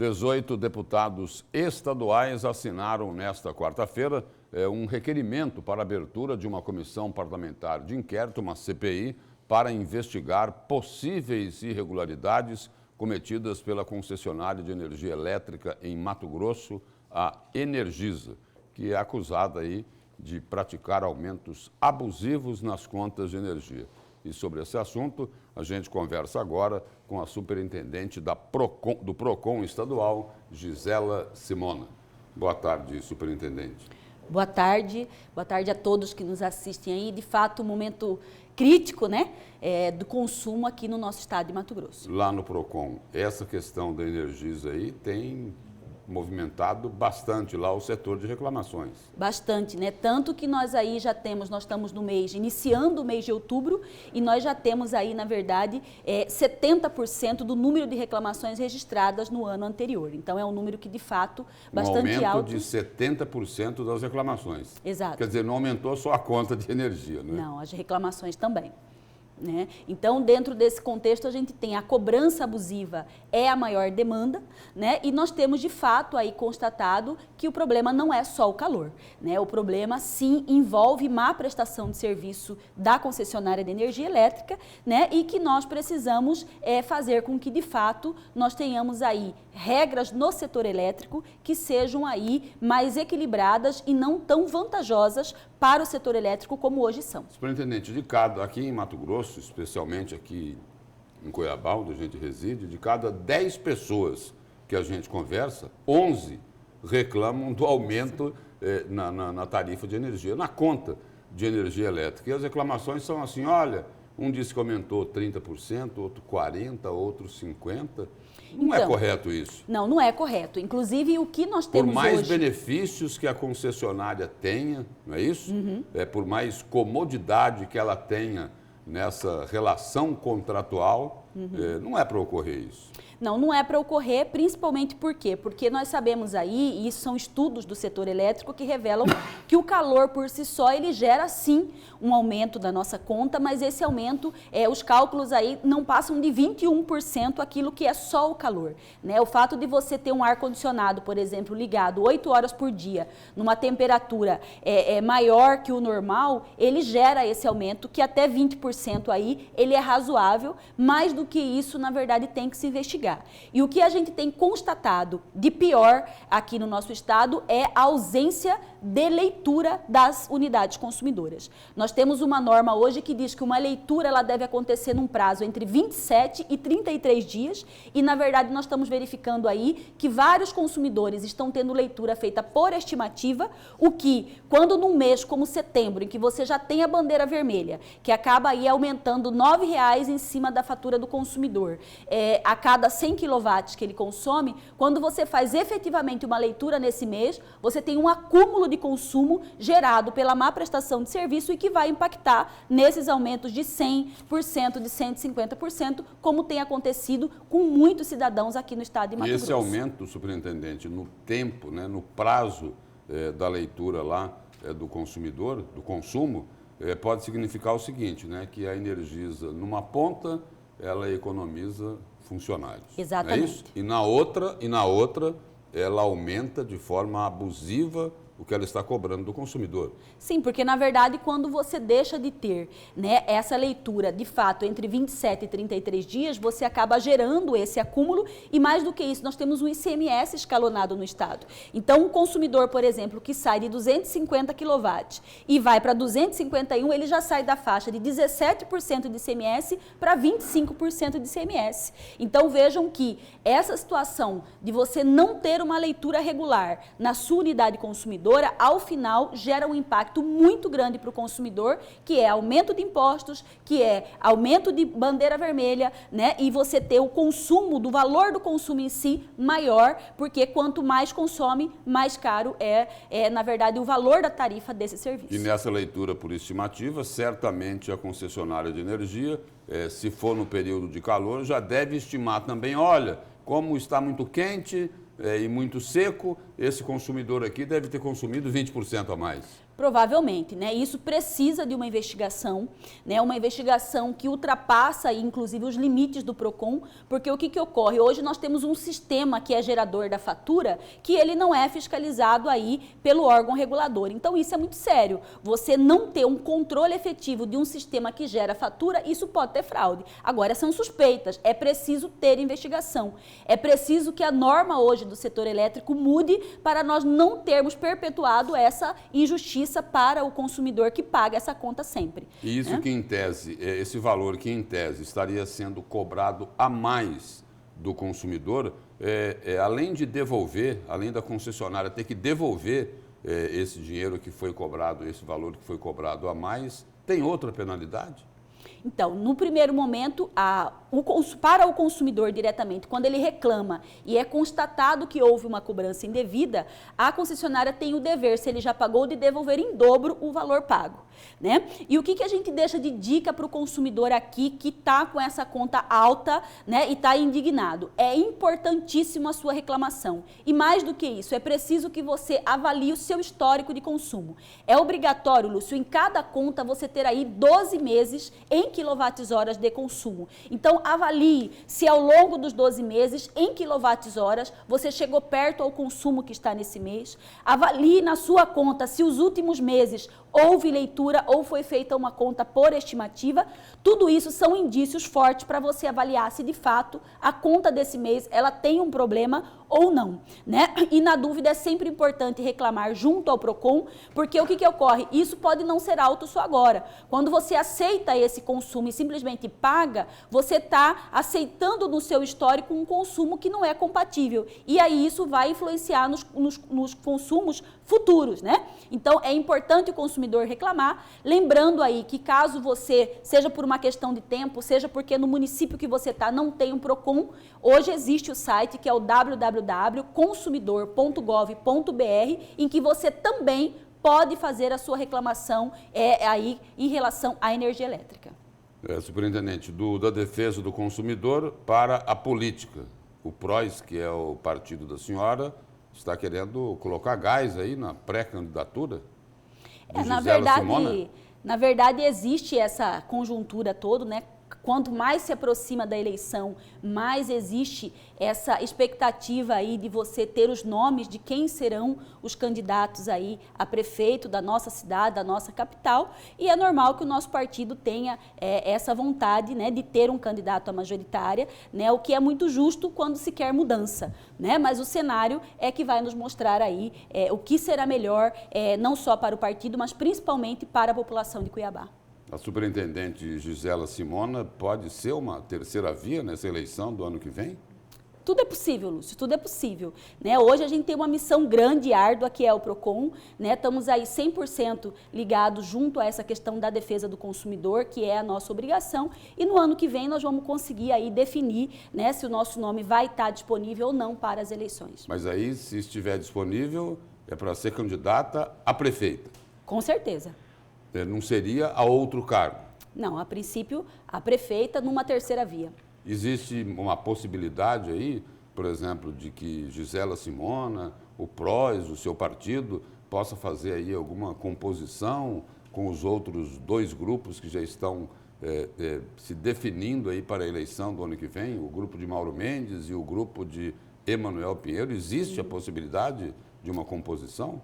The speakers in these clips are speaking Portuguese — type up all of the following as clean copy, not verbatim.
18 deputados estaduais assinaram nesta quarta-feira um requerimento para a abertura de uma comissão parlamentar de inquérito, uma CPI, para investigar possíveis irregularidades cometidas pela concessionária de energia elétrica em Mato Grosso, a Energisa, que é acusada aí de praticar aumentos abusivos nas contas de energia. E sobre esse assunto, a gente conversa agora com a superintendente do PROCON estadual, Gisela Simona. Boa tarde, superintendente. Boa tarde a todos que nos assistem aí. De fato, um momento crítico, né, do consumo aqui no nosso estado de Mato Grosso. Lá no PROCON, essa questão da Energisa aí tem movimentado bastante lá o setor de reclamações. Bastante, né? Tanto que nós aí já temos, nós estamos no mês, iniciando o mês de outubro, e nós já temos aí, na verdade, 70% do número de reclamações registradas no ano anterior. Então, é um número que, de fato, bastante alto. Um aumento de 70% das reclamações. Exato. Quer dizer, não aumentou só a conta de energia, né? Não, as reclamações também. Né? Então, dentro desse contexto, a gente tem a cobrança abusiva é a maior demanda, né? E nós temos, de fato, aí constatado que o problema não é só o calor, né? O problema, sim, envolve má prestação de serviço da concessionária de energia elétrica, né? E que nós precisamos fazer com que, de fato, nós tenhamos aí regras no setor elétrico que sejam aí mais equilibradas e não tão vantajosas para o setor elétrico como hoje são. Superintendente, aqui em Mato Grosso, especialmente aqui em Cuiabá, onde a gente reside, de cada 10 pessoas que a gente conversa, 11 reclamam do aumento na tarifa de energia, na conta de energia elétrica. E as reclamações são assim, olha, um diz que aumentou 30%, outro 40%, outro 50%. Não é correto isso? Não, não é correto. Inclusive, o que nós temos hoje... Por mais benefícios que a concessionária tenha, não é isso? Uhum. Por mais comodidade que ela tenha nessa relação contratual, não é para ocorrer isso. Não, não é para ocorrer, principalmente por quê? Porque nós sabemos aí, e isso são estudos do setor elétrico que revelam que o calor por si só, ele gera sim um aumento da nossa conta, mas esse aumento, os cálculos aí não passam de 21% aquilo que é só o calor, né? O fato de você ter um ar-condicionado, por exemplo, ligado 8 horas por dia, numa temperatura maior que o normal, ele gera esse aumento que até 20% aí, ele é razoável, mais do que isso, na verdade, tem que se investigar. E o que a gente tem constatado de pior aqui no nosso estado é a ausência de leitura das unidades consumidoras. Nós temos uma norma hoje que diz que uma leitura ela deve acontecer num prazo entre 27 e 33 dias e, na verdade, nós estamos verificando aí que vários consumidores estão tendo leitura feita por estimativa, o que, quando num mês como setembro, em que você já tem a bandeira vermelha, que acaba aí aumentando R$ 9,00 em cima da fatura do consumidor, a cada 100 quilowatts que ele consome, quando você faz efetivamente uma leitura nesse mês, você tem um acúmulo de consumo gerado pela má prestação de serviço e que vai impactar nesses aumentos de 100%, de 150%, como tem acontecido com muitos cidadãos aqui no estado de Mato Grosso. E esse aumento, superintendente, no tempo, né, no prazo da leitura lá do consumidor, do consumo, pode significar o seguinte, né, que a Energisa, numa ponta, ela economiza funcionários. Exatamente. Não é isso? E na outra, ela aumenta de forma abusiva o que ela está cobrando do consumidor. Sim, porque na verdade quando você deixa de ter, né, essa leitura de fato entre 27 e 33 dias, você acaba gerando esse acúmulo e mais do que isso, nós temos um ICMS escalonado no estado. Então um consumidor, por exemplo, que sai de 250 kW e vai para 251, ele já sai da faixa de 17% de ICMS para 25% de ICMS. Então vejam que essa situação de você não ter uma leitura regular na sua unidade consumidora, ao final, gera um impacto muito grande para o consumidor, que é aumento de impostos, que é aumento de bandeira vermelha, né? E você ter o consumo, do valor do consumo em si, maior, porque quanto mais consome, mais caro na verdade, o valor da tarifa desse serviço. E nessa leitura por estimativa, certamente a concessionária de energia, se for no período de calor, já deve estimar também, olha, como está muito quente e muito seco, esse consumidor aqui deve ter consumido 20% a mais. Provavelmente, né? Isso precisa de uma investigação, né? Uma investigação que ultrapassa, inclusive, os limites do PROCON, porque o que ocorre? Hoje nós temos um sistema que é gerador da fatura, que ele não é fiscalizado aí pelo órgão regulador. Então, isso é muito sério. Você não ter um controle efetivo de um sistema que gera fatura, isso pode ter fraude. Agora, são suspeitas, é preciso ter investigação. É preciso que a norma hoje do setor elétrico mude para nós não termos perpetuado essa injustiça para o consumidor que paga essa conta sempre. E isso, né? Que em tese, esse valor que em tese estaria sendo cobrado a mais do consumidor, além de devolver, além da concessionária ter que devolver esse dinheiro que foi cobrado, esse valor que foi cobrado a mais, tem outra penalidade? Então, no primeiro momento, para o consumidor diretamente, quando ele reclama e é constatado que houve uma cobrança indevida, a concessionária tem o dever, se ele já pagou, de devolver em dobro o valor pago, né? E o que a gente deixa de dica para o consumidor aqui que está com essa conta alta, né, e está indignado? É importantíssimo a sua reclamação. E mais do que isso, é preciso que você avalie o seu histórico de consumo. É obrigatório, Lúcio, em cada conta você ter aí 12 meses em quilowatts-horas de consumo. Então, avalie se ao longo dos 12 meses, em quilowatts-horas, você chegou perto ao consumo que está nesse mês. Avalie na sua conta se os últimos meses houve leitura ou foi feita uma conta por estimativa. Tudo isso são indícios fortes para você avaliar se de fato a conta desse mês ela tem um problema ou não, né? E na dúvida é sempre importante reclamar junto ao PROCON, porque o que ocorre? Isso pode não ser alto só agora. Quando você aceita esse consumo e simplesmente paga, você está aceitando no seu histórico um consumo que não é compatível. E aí isso vai influenciar nos consumos futuros, né? Então é importante o consumidor reclamar, lembrando aí que caso você, seja por uma questão de tempo, seja porque no município que você está não tem um PROCON, hoje existe o site que é o www.consumidor.gov.br, em que você também pode fazer a sua reclamação aí em relação à energia elétrica. Superintendente, da defesa do consumidor para a política. O PROS, que é o partido da senhora, está querendo colocar gás aí na pré-candidatura de Gisela Simona? Na verdade, existe essa conjuntura toda, né? Quanto mais se aproxima da eleição, mais existe essa expectativa aí de você ter os nomes de quem serão os candidatos aí a prefeito da nossa cidade, da nossa capital, e é normal que o nosso partido tenha essa vontade, né, de ter um candidato à majoritária, né, o que é muito justo quando se quer mudança, né, mas o cenário é que vai nos mostrar aí o que será melhor, não só para o partido, mas principalmente para a população de Cuiabá. A superintendente Gisela Simona pode ser uma terceira via nessa eleição do ano que vem? Tudo é possível, Lúcio, tudo é possível, né? Hoje a gente tem uma missão grande e árdua, que é o PROCON, né? Estamos aí 100% ligados junto a essa questão da defesa do consumidor, que é a nossa obrigação, e no ano que vem nós vamos conseguir aí definir, né, se o nosso nome vai estar disponível ou não para as eleições. Mas aí, se estiver disponível, é para ser candidata a prefeita? Com certeza. Não seria a outro cargo? Não, a princípio, a prefeita numa terceira via. Existe uma possibilidade aí, por exemplo, de que Gisela Simona, o PROS, o seu partido, possa fazer aí alguma composição com os outros dois grupos que já estão se definindo aí para a eleição do ano que vem, o grupo de Mauro Mendes e o grupo de Emanuel Pinheiro? Existe a possibilidade de uma composição?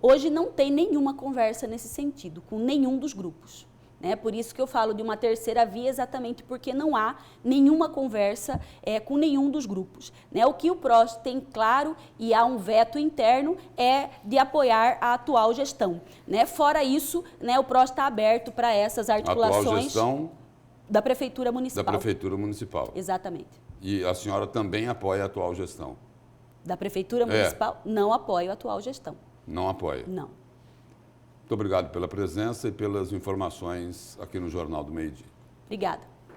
Hoje não tem nenhuma conversa nesse sentido, com nenhum dos grupos, né? Por isso que eu falo de uma terceira via, exatamente porque não há nenhuma conversa com nenhum dos grupos, né? O que o PROS tem claro, e há um veto interno, é de apoiar a atual gestão, né? Fora isso, né, o PROS está aberto para essas articulações. A atual gestão da Prefeitura Municipal. Da Prefeitura Municipal. Exatamente. E a senhora também apoia a atual gestão? Da Prefeitura Municipal, não apoio a atual gestão. Não apoia? Não. Muito obrigado pela presença e pelas informações aqui no Jornal do Meio-Dia. Obrigada.